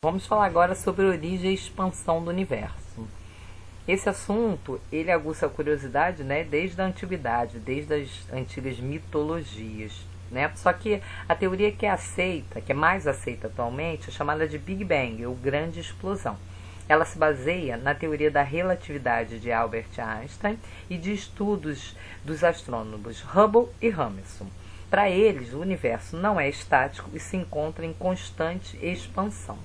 Vamos falar agora sobre a origem e expansão do universo. Esse assunto, ele aguça a curiosidade, né, desde a antiguidade, desde as antigas mitologias, né? Só que a teoria que é aceita, que é mais aceita atualmente, é chamada de Big Bang, ou Grande Explosão. Ela se baseia na teoria da relatividade de Albert Einstein e de estudos dos astrônomos Hubble e Emerson. Para eles, o universo não é estático e se encontra em constante expansão.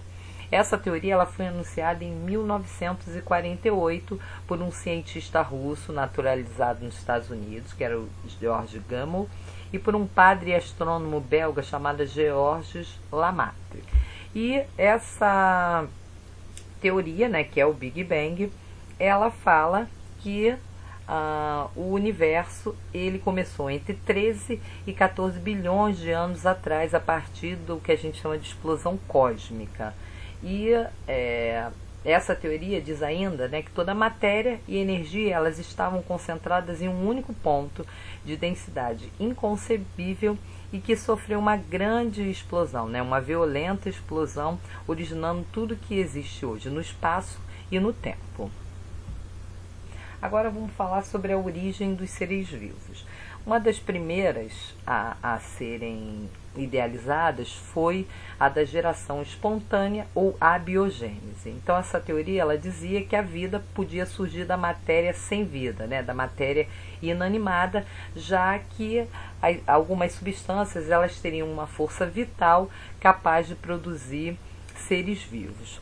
Essa teoria ela foi anunciada em 1948 por um cientista russo naturalizado nos Estados Unidos, que era o Georges Gamow, e por um padre e astrônomo belga chamado Georges Lamaitre. E essa teoria, né, que é o Big Bang, ela fala que o universo ele começou entre 13 e 14 bilhões de anos atrás, a partir do que a gente chama de explosão cósmica. E essa teoria diz ainda, né, que toda a matéria e energia elas estavam concentradas em um único ponto de densidade inconcebível e que sofreu uma grande explosão, né, uma violenta explosão, originando tudo que existe hoje no espaço e no tempo. Agora vamos falar sobre a origem dos seres vivos. Uma das primeiras a serem idealizadas foi a da geração espontânea ou abiogênese. Então essa teoria ela dizia que a vida podia surgir da matéria sem vida, né, da matéria inanimada, já que algumas substâncias elas teriam uma força vital capaz de produzir seres vivos.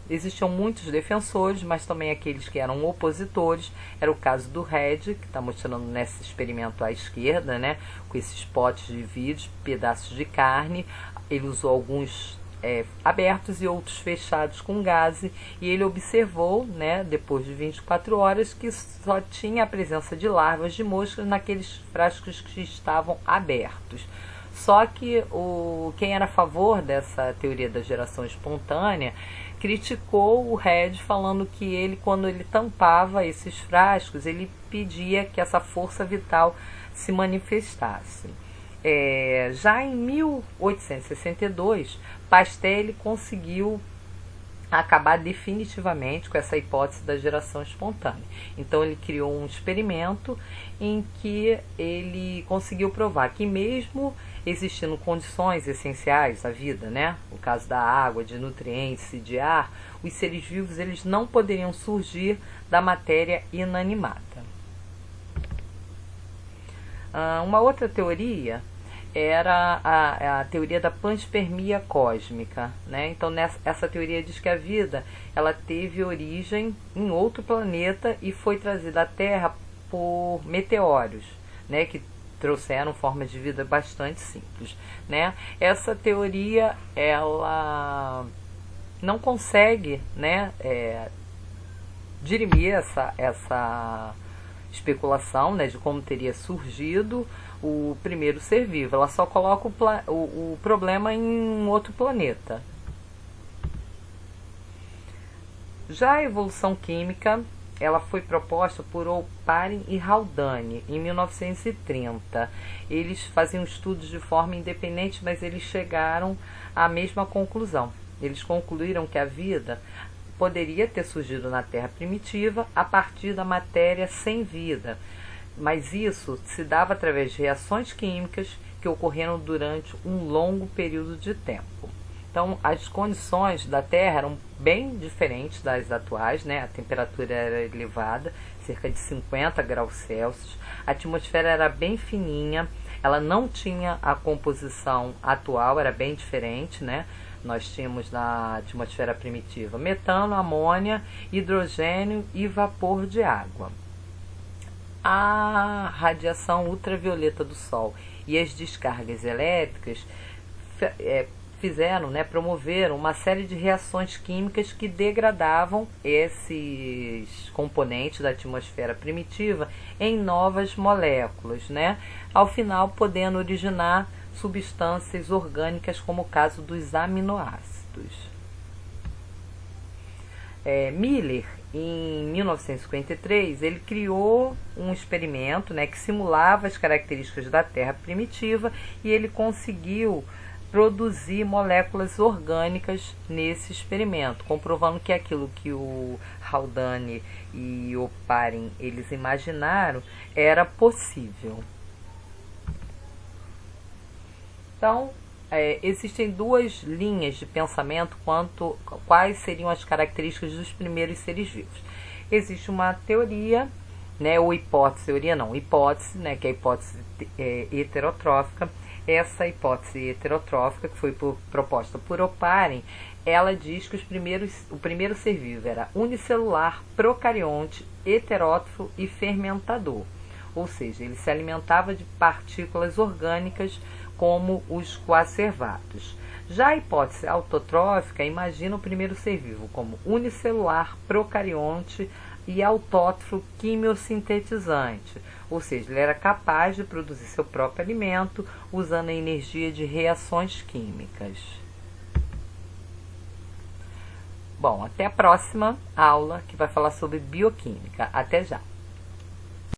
Existiam muitos defensores, mas também aqueles que eram opositores. Era o caso do Red, que está mostrando nesse experimento à esquerda, né, com esses potes de vidro, pedaços de carne. Ele usou alguns abertos e outros fechados com gaze, e ele observou, né, depois de 24 horas, que só tinha a presença de larvas de moscas naqueles frascos que estavam abertos. Só que quem era a favor dessa teoria da geração espontânea criticou o Red, falando que ele, quando ele tampava esses frascos, ele pedia que essa força vital se manifestasse. Já em 1862, Pasteur conseguiu acabar definitivamente com essa hipótese da geração espontânea. Então ele criou um experimento em que ele conseguiu provar que mesmo existindo condições essenciais à vida, né, no caso da água, de nutrientes e de ar, os seres vivos eles não poderiam surgir da matéria inanimada. Uma outra teoria era a teoria da panspermia cósmica, né? Então essa teoria diz que a vida ela teve origem em outro planeta e foi trazida à Terra por meteoros, né, que trouxeram formas de vida bastante simples, né? Essa teoria ela não consegue, né, dirimir essa especulação, né, de como teria surgido o primeiro ser vivo. Ela só coloca o problema em um outro planeta. Já a evolução química ela foi proposta por Oparin e Haldane em 1930. Eles faziam estudos de forma independente, mas eles chegaram à mesma conclusão. Eles concluíram que a vida poderia ter surgido na Terra primitiva a partir da matéria sem vida, mas isso se dava através de reações químicas que ocorreram durante um longo período de tempo. Então, as condições da Terra eram bem diferentes das atuais, né? A temperatura era elevada, cerca de 50 graus Celsius, a atmosfera era bem fininha, ela não tinha a composição atual, era bem diferente, né? Nós tínhamos na atmosfera primitiva metano, amônia, hidrogênio e vapor de água. A radiação ultravioleta do Sol e as descargas elétricas promoveram uma série de reações químicas que degradavam esses componentes da atmosfera primitiva em novas moléculas, né? Ao final podendo originar substâncias orgânicas, como o caso dos aminoácidos. Miller, em 1953, ele criou um experimento, né, que simulava as características da Terra primitiva, e ele conseguiu produzir moléculas orgânicas nesse experimento, comprovando que aquilo que o Haldane e o Oparin eles imaginaram era possível. Então, existem duas linhas de pensamento quanto quais seriam as características dos primeiros seres vivos. Existe uma teoria, né, ou hipótese, teoria não, hipótese, né, que é a hipótese heterotrófica. Essa hipótese heterotrófica, que foi proposta por Oparin, ela diz que o primeiro ser vivo era unicelular, procarionte, heterótrofo e fermentador. Ou seja, ele se alimentava de partículas orgânicas como os coacervados. Já a hipótese autotrófica imagina o primeiro ser vivo como unicelular, procarionte e autótrofo quimiosintetizante, ou seja, ele era capaz de produzir seu próprio alimento usando a energia de reações químicas. Bom, até a próxima aula que vai falar sobre bioquímica. Até já!